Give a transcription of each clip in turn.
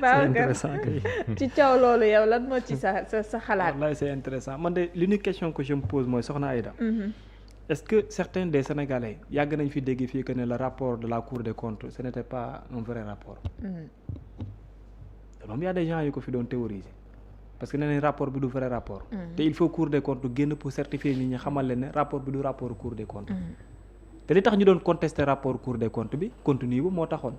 c'est intéressant kay. ci coow loolu yow lan moo ci sa xalaat. wallaay c'est intéressant man de l'unique question que je me pose mooy soxna Aïda. Est-ce que certains des Sénégalais yàgg nañ fi dégg fii que ne le rapport de la Cour des comptes ce n'était pas un vrai rapport. moom y a des gens yu ko fi doon théoriser parce que nee nañ rapport bi du vrai rapport. te il faut Cour des comptes génn pour certifier nit ñi xamal leen ne rapport bi du rapport Cour des comptes. te li tax ñu doon contester rapport Cour des comptes bi contenu bi moo taxoon.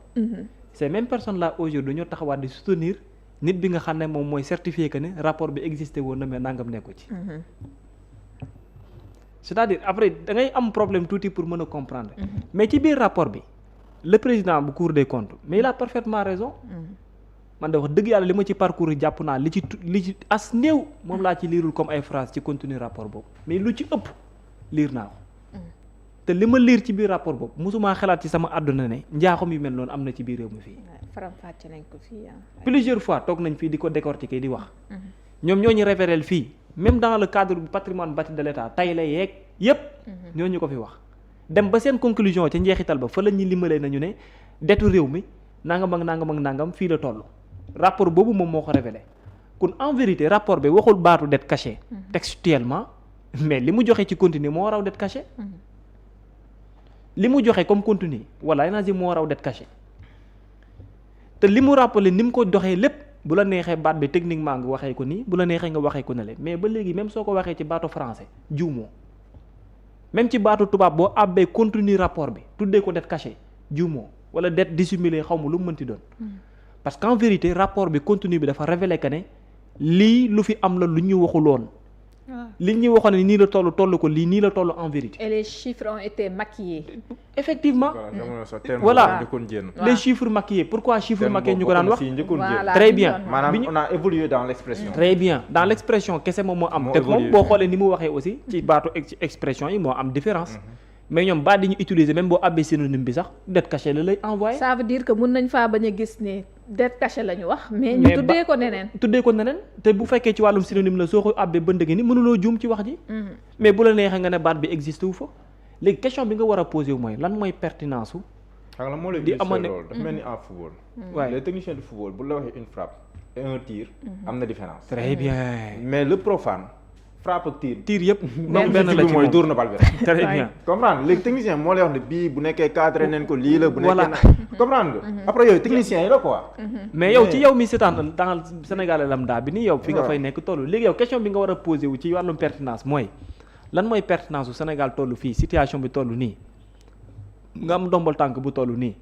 ces mêmes personnes là aujourd'hui ñoo taxawaat di soutenir nit bi nga xam ne moom mooy certifier que ne rapport bi existé woon na mais nangam nekku ci. c'est-à-dire après da ngay am problème tuuti pour mën a comprendre. mais ci biir rapport bi le président bu Cour des comptes mais il a parfaitement raison. man de wax dëgg yàlla li ma ci parcours yi jàpp naa li ci as néew moom laa ci liirul comme ay phrase ci contenu rapport boobu mais lu ci ëpp liir naa ko. te li ma liir ci biir rapport boobu mosumaa xalaat ci sama àdduna ne njaaxum yu mel noonu am na ci biir réew mi fii. faram-fàcce nañ ko fii plusieurs fois toog nañ fii di ko décortiquer di wax. ñoom ñoo ñu révélé fii même dans le cadre du patrimoine bâti de l'État tay la yeeg yépp ñoo ñu ko fi wax. dem ba seen conclusion ca njeexital ba fa la ñuy limalee nañu ne detu réew mi nangam ak nangam ak nangam fii la toll. rapport boobu moom moo ko révélé kon en vérité rapport bi waxul baatu dette cachée. textuellement mais li mu joxe ci contenu moo raw dette cachée. li mu joxe comme contenu wala énergie moo raw dette cachée te li mu rappelé ni mu ko doxee lépp bu la neexee baat bi techniquement nga waxee ko nii bu la neexee nga waxee ko ne le mais ba léegi même soo ko waxee ci baatu français juumoo même ci baatu tubaab boo àbbee contenu rapport bi tuddee ko dette cachée juumoo wala dette dissimulée xaw ma lu mu mënti doon. parce qu'en vérité rapport bi contenu bi dafa révélé que ne lii lu fi am la lu ñu waxuloon. li ñuy waxoon ne nii la toll ko lii nii la toll en vérité. et les chiffres ont été maquillés. effectivement voilà les chiffres maquillés pourquoi chiffres maquillés ñu ko daan wax. très bien maanaam on a évolué dans l'expression. très bien dans l'expression kese moom moo am. te moom boo xoolee ni mu waxee aussi ci baatu expression yi moo am différence. mais ñoom baat di ñu utiliser même boo abbee synonyme bi sax dette cachée la lay envoyé. ça veut dire que mun nañ faa bañ a gis ne dette cachée la ñu wax. mais ñu tuddee ko neneen. tuddee ko neneen te bu fekkee ci wàllum synonyme la soo ko abbee ba ndëgg ni mënuloo juum ci wax ji. mais bu la neexee nga ne baat bi existe wu fa. léegi question bi nga war a posé wu mooy lan mooy pertinence su. xam nga moo lay gis loolu dafa mel ni en football. waaye les techniciens de football bu la waxee une frappe et un tir. am na différence. très bien mais le profane. frappe ak tir yëpp moom benn la ci mooy dóor na bal bi rek. très bien comprendre léegi technicien moo lay wax ne bii bu nekkee cadré neen ko lii la bu nekkee na comprendre nga après yooyu technicien yi la quoi. mais yow ci yow mi seetaan dans Sénégal lambda bi nii yow fi nga fay nekk toll léegi yow question bi nga war a posé wu ci wàllum pertinence mooy lan mooy pertinence bu Sénégal toll fii situation bi toll nii nga am ndombal tànk bu toll nii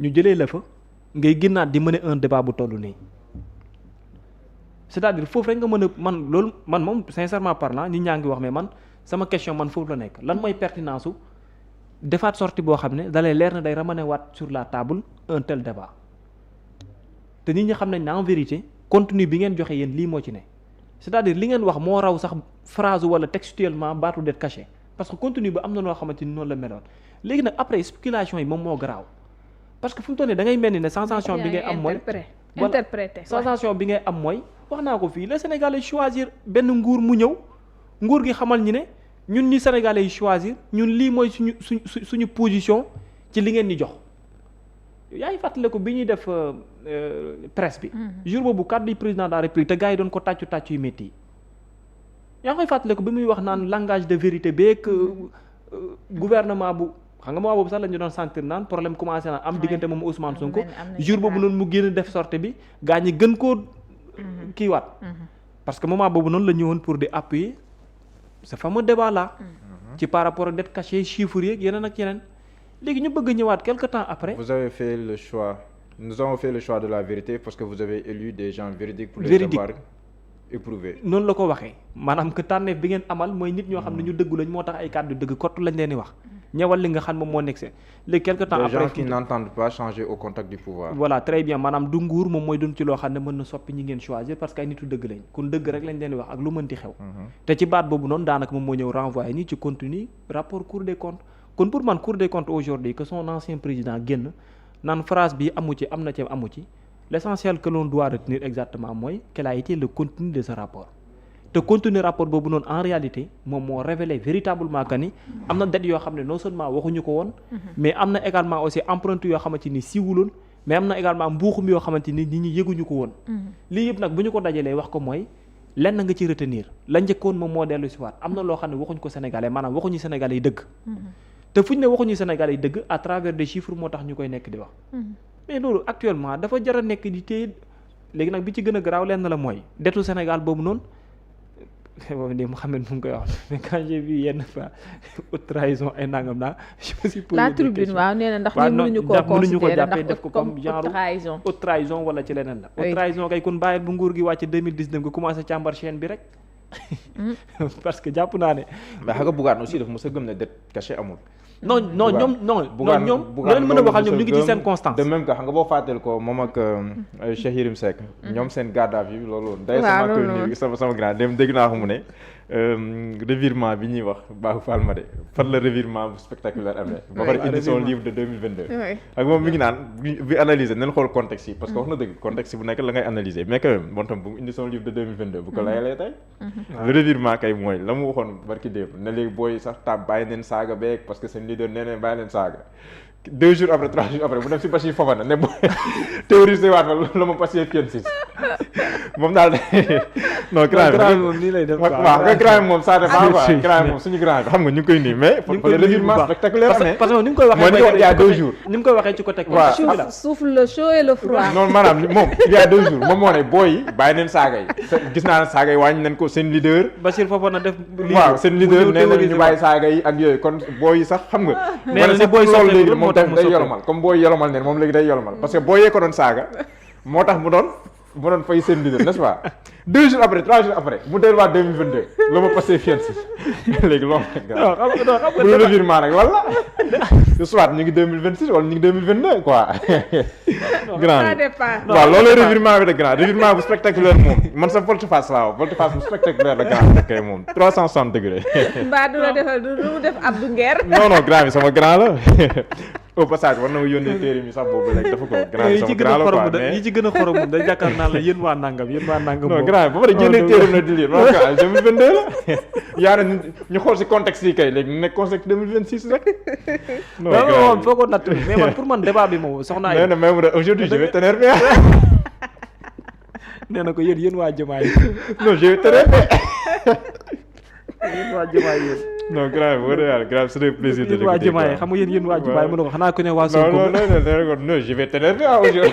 ñu jëlee la fa ngay génnaat di mener un débat bu toll nii. c'est-à-dire foofu rek nga mën a man loolu man moom sincèrement parlant ñi ñaa ngi wax mais man sama question man foofu la nekk lan mooy pertinence su defaat sortie boo xam ne dalay leer na day ramener waat sur la table un tel débat te nit ñi xam nañ ne en vérité contenu bi ngeen joxe yéen lii moo ci ne c'est-à-dire li ngeen wax moo raw sax phrase wala textuellement baatu dette cachée parce que contenu bi am na noo xamante ni noonu la meloon léegi nag après spéculation yi moom moo garaaw parce que fu mu toll nii da ngay mel ni ne sensation bi ngay am mooy sensation bi ngay am mooy wax naa ko fii le Sénégalais choisir benn nguur mu ñëw nguur gi xamal ñi ne ñun ñi Sénégalais yi choisir ñun lii mooy suñu position ci li ngeen di jox yaa ngi fàttaliku bi ñuy def presse bi. jour boobu kàddu yi président de la République te gars yi doon ko tàccu yu métti yi yaa ngi koy fàttaliku bi muy wax naan langage de vérité beeg gouvernement bu. xam nga moo boobu sax la ñu doon sentir naan problème commencé na am diggante moom Ousmane Sonko jour boobu noonu mu génn def sortie bi gaa ñi gën koo kiiwaat parce que moment boobu noonu la ñëwoon pour di appuyer ce fameux débat là ci par rapport ak dette cachée chiffres yeeg yeneen ak yeneen léegi ñu bëgg ñëwaat quelque temps après. vous avez fait le choix nous avons fait le choix de la vérité parce que vous avez élu des gens véridiques pour les avoir éprouvés. noonu la ko waxee maanaam que tànneef bi ngeen amal mooy nit ñoo xam ne ñu dëggu lañ moo tax ay kàddu dëgg kott lañ leen di wax. ñëwal li nga xam moom moo nekk see léegi quelque temps après des gens qui n'entendent pas changer au contact du pouvoir. voilà très bien maanaam du nguur moom mooy dund ci loo xam ne mën na soppi ñi ngeen choisir parce que ay nitu dëgg lañ kon dëgg rek lañ leen di wax ak lu mënti xew. te ci baat boobu noonu daanaka moom moo ñëw renvoyé nii ci contenu rapport Cour des comptes kon pour man Cour des comptes aujourd'hui que son ancien président génn naan phrase bi amu ci am na ci amu ci l'essentiel que l'on doit retenir exactement mooy quel a été le contenu de ce rapport. te contenu rapport boobu noonu en réalité moom moo révélé véritablement que ni am na dette yoo xam ne non seulement waxuñu ko woon mais am na également aussi empreinte yoo xamante ni siiwuloon mais am na également mbuuxum yoo xamante ni nit ñi yëguñu ko woon. lii yëpp nag bu ñu ko dajalee wax ko mooy lenn nga ci retenir la njëkkoon moom moo dellu si waat am na loo xam ne waxuñ ko sénégalais maanaam waxuñu sénégalais yi dëgg. te fuñ ne waxuñu sénégalais yi dëgg à travers des chiffres moo tax ñu koy nekk di wax. mais loolu actuellement dafa jar a nekk di téye léegi nag bi ci gën a garaaw lenn la mooy detu Sénégal boobu noonu. boobu nii Mouhamed mu ngi koy wax mais quand j'ai vu yenn fois haute trahison ay nangam naa je me suis posé la tribune waaw nee na ndax ñi mënuñu koo considérer jàppee def ko comme genre haute trahison wala ci leneen la haute trahison kay kun bàyyil bu nguur gi wàcc 2019 nga commencé càmbar chaîne bi rek parce que jàpp naa ne mais xam nga Bougane aussi dafa mos a gëm ne dette cachée amul. non ñoom leen mën a waxal ñoom ñu ngi ci seen constance. de même que xam nga boo fàtteel ko moom ak Cheikh Yérim Seck ñoom seen garde à vue loolu day sama koy nuyu sama grand dem dégg naa ko mu ne revirement bi ñuy wax baaxu Falma de fan la revirement bu spectaculaire amee ba pare indi son livre de 2022 ak moom mi ngi naan bi analyser nañ xool contexte yi parce que wax na dëgg contexte bu nekk la ngay analyser mais quand même moom tam bu mu indi son livre de 2022 bu ko layalee tey le revirement kay mooy la mu waxoon barki démb ne léegi booy sax tab bàyyi leen saaga beeg parce que seen leader nee neen bàyyi leen saaga 2 jours après 3 jours après mu dem si Bachir Fofana ne booy théorisé waat ma la ma passé Pienne 6 moom daal non grand bi moom nii lay def waaw nga grand bi moom ça dépend quoi grand bi moom suñu grand bi xam nga ñu ngi koy nii mais faut le revirement spectaculaire amee parce que ni mu koy waxee mooy il y a 2 jours ni mu koy waxee ci côté souffle le chaud et le froid non maanaam moom il y a 2 jours moom moo ne booy yi bàyyi neen saaga yi gis naa ne saaga yi wàññi nañ ko seen leader Bachir Fofana def waaw seen leader nee nañ ñu bàyyi saaga yi ak yooyu kon booy yi sax xam nga nee na booy loolu léegi moom tamit day yolomal comme booy yolomal neen moom léegi day yolomal parce que booy yee ko doon saaga moo tax mu doon fay seen leader n'est-ce pas 2 jours après 3 jours après mu delluwaat 2022 la ma passé Pienne 6 léegi loolu nag bu ñu revirement nag wala soit ñu ngi 2026 wala ñu ngi 2022 quoi grand waaw loolu revirement bi de grand revirement bu spectaculaire moom man sa volte-face laa wax volte-face bu spectaculaire la grand kay moom 360 degrés mbaa du la defal du mu def Abdou Nguer non grand bi sama grand la au passage war na ma yónnee téere mi sax boobu léegi dafa ko grand bi sama grand la quoi mais yi ci gën a xorom da jàkkaar naa la yéen waa nangam non grand ba pare génnee téere na di lire non quoi 2022 la yaa ne ñu xool si contexte yi kay léegi ñu nekk contexte 2026 rek non foo ko natt mais man pour man débat bi moom soxna ay nee na même aujourd'hui je vais t'énerver nee na ko yéen waa Diomaye non je vais t'énerver yéen waa Diomaye yéen non grave wala yàlla grave c'est un plaisir de waa Diomaye xam nga yéen waa Diomaye mën na ko xanaa ko ne waa Sonko non je vais t'énerver aujourd'hui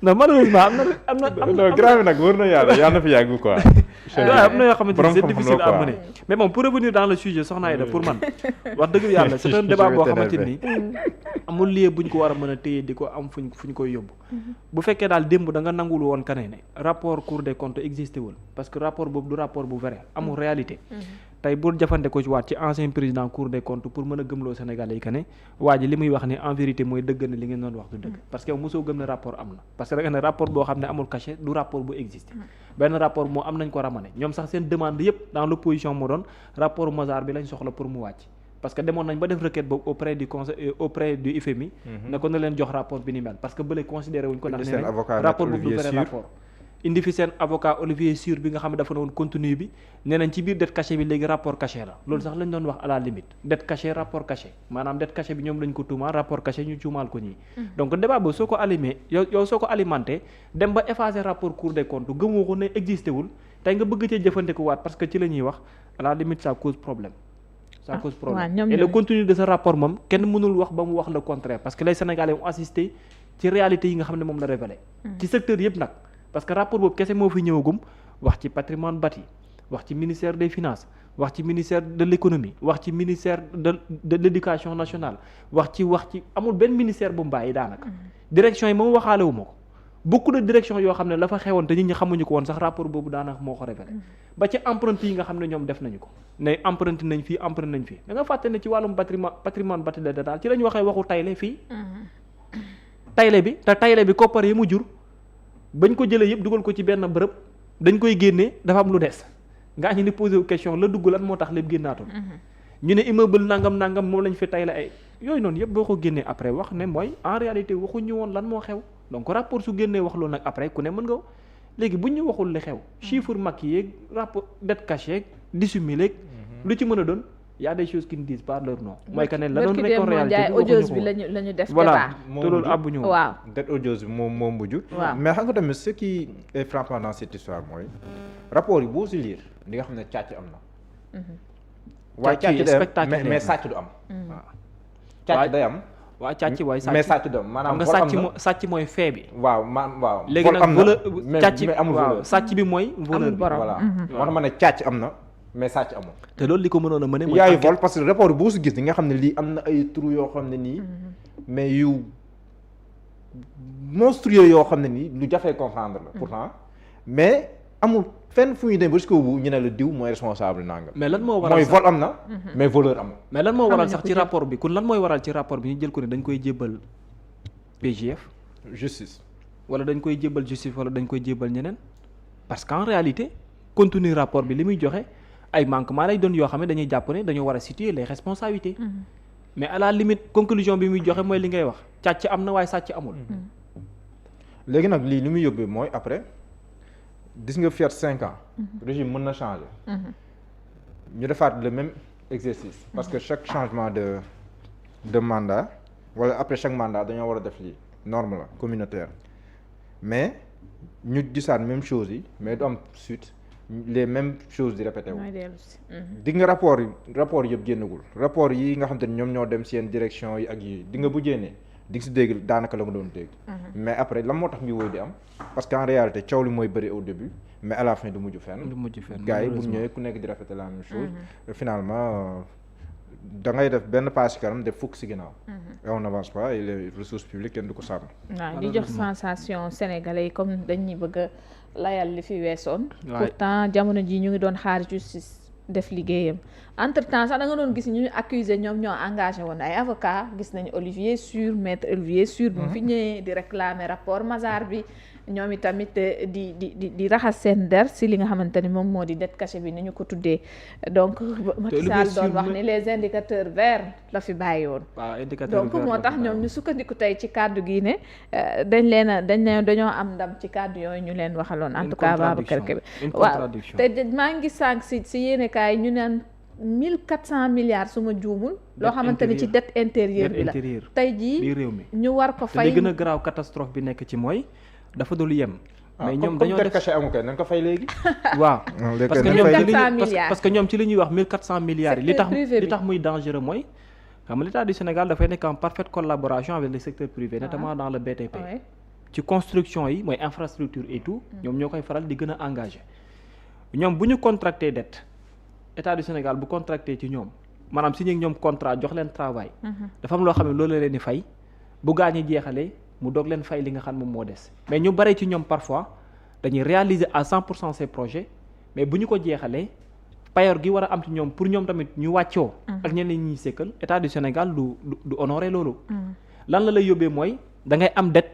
non malheureusement am na non grave nag wër na yàlla na fi yàgg quoi am na yoo xamante ni c'est difficile à mener mais bon pour revenir dans le sujet soxna Aïda pour man wax dëgg yàlla c'est un débat boo xamante ni amul lieu buñ ko war a mën a téye di ko am fu ñu koy yóbbu bu fekkee daal démb da nga nangul woon kane ne rapport Cour des comptes existé wul parce que rapport boobu du rapport bu vrai amul réalité tey bul jafante ko ci waat ci ancien président Cour des comptes pour mën a gëmloo Sénégalais yi que ne waa ji li muy wax ne en vérité mooy dëgg na li ngeen doon wax du dëgg parce que yow mosoo gëm ne rapport am na parce que da nga ne rapport boo xam ne amul cachet du rapport bu existé benn rapport moo am nañ ko ramené ñoom sax seen demande yépp dans l'opposition moo doon rapport Mozart bi lañ soxla pour mu wàcc parce que demoon nañ ba def requête boobu auprès du FMI ne ko na leen jox rapport bi ni mel parce que bële considéré wuñ ko ndax ne rapport boobu du vrai rapport indi fi seen avocat Olivier Sur bi nga xam ne dafa ne woon contenu bi nee nañ ci biir dette cachée bi léegi rapport caché la loolu sax lañ doon wax à la limite dette cachée rapport caché maanaam dette cachée bi ñoom lañ ko tuumaal rapport caché ñu tuumaal ko ñii donc débat boobu soo ko allumé yow soo ko alimenté dem ba effacer rapport Cour des comptes gëmoo ko ne existé wul tey nga bëgg cee jëfandiku waat parce que ci la ñuy wax à la limite ça cause problème et le contenu de ce rapport moom kenn mënul wax ba mu wax le contraire parce que les Sénégalais ont assisté ci réalité yi nga xam ne moom la révélé ci secteur yëpp nag parce que rapport boobu kese moo fi ñëwagum wax ci patrimoine bâti wax ci ministère des finances wax ci ministère de l'économie wax ci ministère de l'éducation nationale wax ci amul benn ministère bu mu bàyyi daanaka direction yi moom waxaale wu ma ko beaucoup de direction yoo xam ne la fa xewoon te nit ñi xamuñu ko woon sax rapport boobu daanaka moo ko révélé ba ci empreinte yi nga xam ne ñoom def nañu ko ne empreinte nañ fii empreinte nañ fii da nga fàtte ne ci wàllum patrimoine bâti de daal ci la ñu waxee waxu tayle fii tayle bi koppar yi mu jur bañ ko jëlee yëpp dugal ko ci benn bërëb dañ koy génnee dafa am lu des nga ñu ni posé question la dugg lan moo tax lépp génnaatul ñu ne immeuble nangam moom lañ fi tayle ay yooyu noonu yëpp boo ko génnee après wax ne mooy en réalité waxuñu woon lan moo xew donc rapport su génnee wax loolu nag après ku ne mën nga léegi buñ ñu waxul li xew chiffre mag yeeg rapport dette cachée dissimulé lu ci mën a doon y a des choses qui ne disent pas leur nom. mooy que ne la doon nekkoon réalité bi audios bi lañu def voilà te loolu abbuñu woon. waaw det audios bi moo mujj. waaw mais xam nga tamit ce qui est frappant dans cette histoire mooy rapport yi boo si lire di nga xam ne càcc am na. waaye càcc day am mais sàcc du am. waaw càcc day am. waaw càcc waaye sàcc mais sàcc du am maanaam xam nga sàcc mooy fee bi. waaw waaw. léegi nag voleur càcc mais amul waaw voleur. sàcc bi mooy voleur bi. voilà moo tax ma ne càcc am na mais sàcc amul. te loolu li ko mënoon a mëne mooy yaayu vol parce que rapport boo si gis di nga xam ne lii am na ay trous yoo xam ne nii mais yu monstrueux yoo xam ne nii lu jafee comprendre la pourtant mais amul fenn fu ñuy dem ba jusqu'au bout ñu ne la diw mooy responsable nangam. mais lan moo waral mooy vol am na mais voleur amul. mais lan moo waral sax ci rapport bi kon lan mooy waral ci rapport bi ñu jël ko ne dañ koy jébbal PJF justice. wala dañ koy jébbal justice wala dañ koy jébbal ñeneen parce qu'en réalité contenu rapport bi li muy joxe ay manquements lay doon yoo xam ne dañuy jàpp ne dañoo war a situer les responsabilités. mais à la limite conclusion bi muy joxe mooy li ngay wax càcc am na waaye sàcc amul. léegi nag lii li muy yóbbee mooy après gis nga fiat 5 ans. régime mën na changer. ñu defaat le même exercice. parce que chaque changement de mandat wala après chaque mandat dañoo war a def lii norme la communautaire mais ñu gisaat même chose yi mais du am suite les mêmes choses di répété wu. di nga rapport yëpp génnagul rapport yi nga xam te ne ñoom ñoo dem seen direction yi ak yi di nga bu génnee di nga si dégg daanaka la nga doon dégg. mais après lan moo tax mbi woy di am parce que en réalité coow li mooy bëri au début mais à la fin du mujj fenn. gars yi bu ñëwee ku nekk di répété la même chose. finalement da ngay def benn pas ci kanam def fukk ci ginnaaw. et on n'avance pas et les ressources publiques kenn du ko sàmm. waaw di jox sensation sénégalais yi comme dañuy bëgg a layal li fi weesoon. pourtant jamono ji ñu ngi doon xaar justice def liggéeyam entre temps sax da nga doon gis ñu accusé ñoom ñoo engagé woon ay avocat gis nañu Olivier Sur maître Olivier Sur bu fi ñëwee di réclamer rapport Mazars bi ñoom itamit di raxas seen der si li nga xamante ni moom moo di dette cachée bi ni ñu ko tuddee donc Macky Sall doon wax ni les indicateurs verts la fi bàyyi woon donc moo tax ñoom ñu sukkandiku tey ci kàddu gi ne dañoo am ndam ci kàddu yooyu ñu leen waxaloon en tout cas Babacar Kébé waaw te maa ngi sànq si yéenekaay ñu naan 1400 milliards su ma juumul loo xamante ni ci dette intérieure bi la tey jii réew mi ñu war ko fay li gën a garaaw catastrophe bi nekk ci mooy dafa dul yem mais ñoom dañoo def cachet amu kay nañ ko fay léegi waaw parce que ñoom ci li ñuy wax 1400 milliards yi li tax muy dangereux mooy xam nga l'État du Sénégal dafay nekk en parfaite collaboration avec le secteur privé notamment dans le BTP ci construction yi mooy infrastructure et tout ñoom ñoo koy faral di gën a engagé ñoom bu ñu contracté dette État du Sénégal bu contracté ci ñoom maanaam signé ak ñoom contrat jox leen travail dafa am loo xam ne loolu la leen di fay bu gaañee jeexalee mu doog leen fay li nga xam moom moo des mais ñu bare ci ñoom parfois dañuy réaliser à 100% ces projets mais bu ñu ko jeexalee payoor gi war a am ci ñoom pour ñoom tamit ñu wàccoo ak ñeneen ñi sekkal État du Sénégal du honorer loolu lan la lay yóbbee mooy da ngay am dette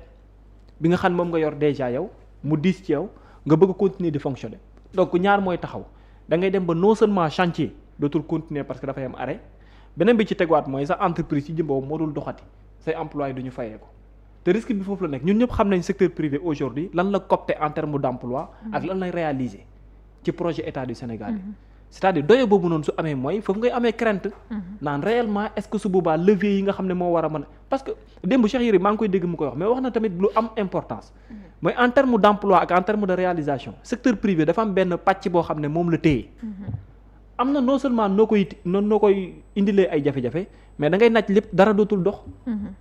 bi nga xam moom nga yor déjà yow mu diis ci yow nga bëgg continuer di fonctionner donc ñaar mooy taxaw da ngay dem ba non seulement chantier dootul continuer parce que dafay am arrêt beneen bi ci teguwaat mooy sa entreprise ci jëm boobu moo dul doxati say employés du ñu fayee ko te risque bi foofu la nekk ñun ñëpp xam nañ secteur privé aujourd'hui lan la copté en terme d'emploi ak lan lay réaliser ci projet État du Sénégal yi c'est-à-dire doye boobu noonu su amee mooy foofu ngay amee crainte naan réellement est-ce que su boobaa levier yi nga xam ne moo war a mën parce que démb Cheikh Yérim maa ngi koy dégg mu koy wax mais wax na tamit lu am importance mooy en terme d'emploi ak en terme de réalisation secteur privé dafa am benn pàcc boo xam ne moom la téye am na non seulement noo koy indilee ay jafe-jafe mais da ngay naaj lépp dara dootul dox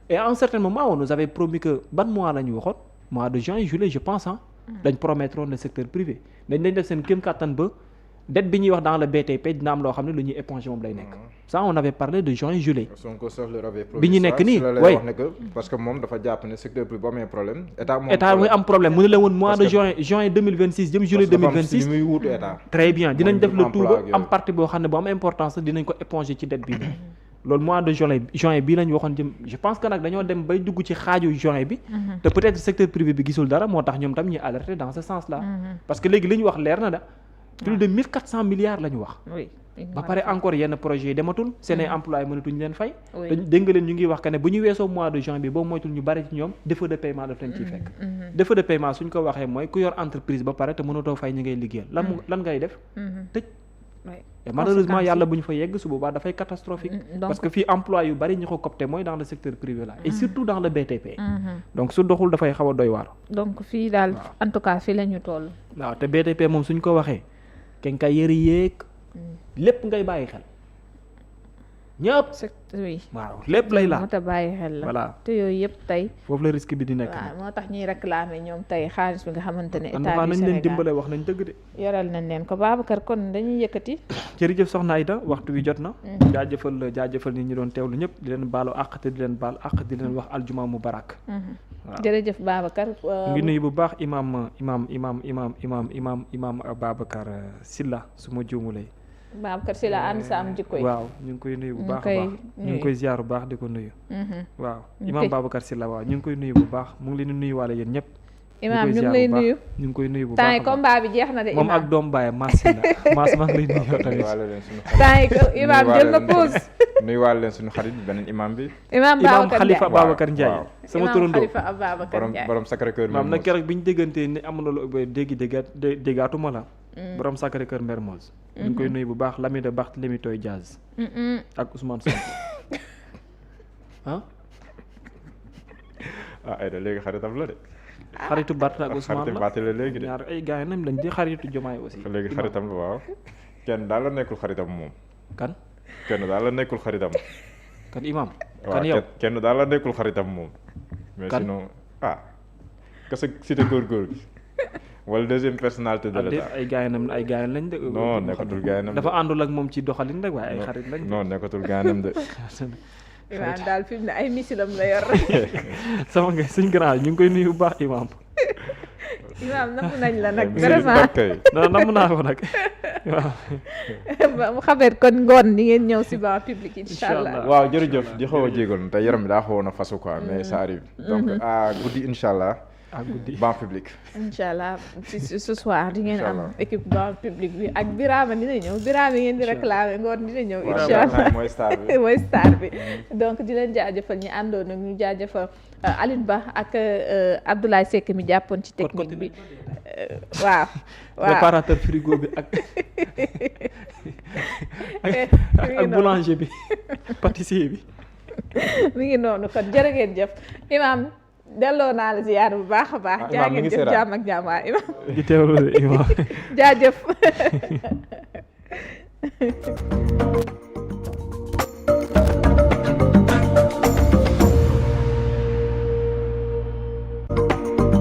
et à un certain moment on nous avait promis que ban mois la ñu waxoon mois de juin juillet je pense dañ promettroon le secteur privé dañ def seen kéem kàttan ba dette bi ñuy wax dans le BTP dina am loo xam ne lu ñuy éponger moom lay nekk ça on avait parlé de juin juillet bi ñu nekk nii way parce que moom dafa jàpp ne secteur privé bu amee problème état mooy am problème mu ne la woon mois de juin 2026 jëm juillet 2026 très bien dinañ def le tout ba am partie boo xam ne bu am importance dinañ ko éponger ci dette bi loolu mois de juin bii lañ waxoon jëm je pense que nag dañoo dem bay dugg ci xaaju juin bi te peut-être secteur privé bi gisul dara moo tax ñoom tam ñuy alerter dans ce sens là parce que léegi li ñu wax leer na da plus de 1400 milliards la ñu wax ba pare encore yenn projets yi dematul seen ay employés mënatuñu leen fay dégg nga leen ñu ngi wax que ne bu ñu weesoo mois de juin bi boobu moytul ñu bari ci ñoom défaut de paiement daf leen ciy fekk défaut de paiement suñ ko waxee mooy ku yor entreprise ba pare te mënatoo fay ñi ngay liggéeyal lan ngay def tëj et malheureusement yàlla bu ñu fa yegg su boobaa dafay catastrophique. parce que fii emploi yu bari ñu ko copté mooy dans le secteur privé là. et surtout dans le BTP. donc su doxul dafay xaw a doy waar. donc fii daal en tout cas fii la ñu toll. waaw te BTP moom suñ ko waxee quincaillerie yéeg lépp ngay bàyyi xel ñëpp. oui waaw lépp lay laal moo tax bàyyi xel la. voilà te yooyu yëpp tey. foofu la risque bi di nekk. waaw moo tax ñuy réclamer ñoom tey xaalis bi nga xamante ne état du nañ Sénégal leen dimbale wax nañ dëgg de. yoral nañ leen ko Babacar kon dañuy yëkkati. jërëjëf soxna Aïda waxtu wi jot na. jaajëfal nit ñi doon teewlu ñëpp di leen baalu àq te di leen baal àq di leen wax aljuma mubarak. waaw jërëjëf Babacar. ngi nuyu bu baax imam Babacar Sylla su ma juumulee. Babacar Sylla ànd sa am jikko yi. waaw ñu ngi koy nuyu bu baax a baax ñu ngi koy ziar bu baax di ko nuyu. waaw imam Babacar Sylla waaw ñu ngi koy nuyu bu baax mu ngi leen di nuyu waale yéen ñëpp. imaam ñu ngi lay nuyu ñu ngi koy nuyu bu baax temps yi combat bi jeex na de moom ak doom baayam Mass Sylla Mass maa ngi lay nuyu tamit. temps yi imaam jël na pause. nuyuwaale leen suñu xarit beneen imam bi. imam Khalifa Babacar Ndiaye. sama turandoo Khalifa Babacar Ndiaye borom Sacré-Cœur. maam nag keroog bi ñu déggantee ne amoon na lu déggaatuma la. borom Sacré-Cœur Mermoz. ñu ngi koy nuyu bu baax l'ami de Barthélémy Toye Diaz. ak Ousmane Sonko. Aïda léegi xaritam la de. xaritu Bart ak Ousmane la léegi de ñaar ay gars yi nañ lañ di xaritu Diomaye aussi. léegi xaritam la waaw. kenn daal la nekkul xaritam moom. kan. kenn daal la nekkul xaritam. kan imam. kan yow kenn daal la nekkul xaritam moom. mais sinon kese cité góor-góor gi. wala deuxième personnalité de l'état. ay gars yi lañ de. non nekkatul gars yi dafa àndul ak moom ci doxalin rek waaye ay xarit lañ. non nekkatul gars yi de. imaam daal fi mu ne ay misilam la yor. sama nga suñ grand ñu ngi koy nuyu bu baax imaam. imaam namm nañ la nag vraiment. non namm naa ko nag waaw. mu xabeet kon ngoon ni ngeen ñëw si banc public incha allah. waaw jërëjëf di xaw a jégal te yaram bi daa xawoon a fasu quoi mais ça arrive. donc à guddi incha allah. à guddi banc public. incha allah ce soir di ngeen am équipe banc public bi ak Birama dina ñëw Birama ngeen di réclamer ngoon dina ñëw. incha allah mooy star bi mooy star bi. donc di leen jaajëfal ñi àndoon nag ñu jaajëfal Aline Ba ak Abdoulaye Seck mi jàppoon ci technique bi. waaw. préparateur frigo bi ak boulanger bi pâtissier bi. mi ngi noonu kon jërë ngeen jëf Imaam. delloo naa la ziyaar bu baax a baax. jaa ngeen jëf jàmm ak jàmm waa imam. di teewlu imam. jaajëf.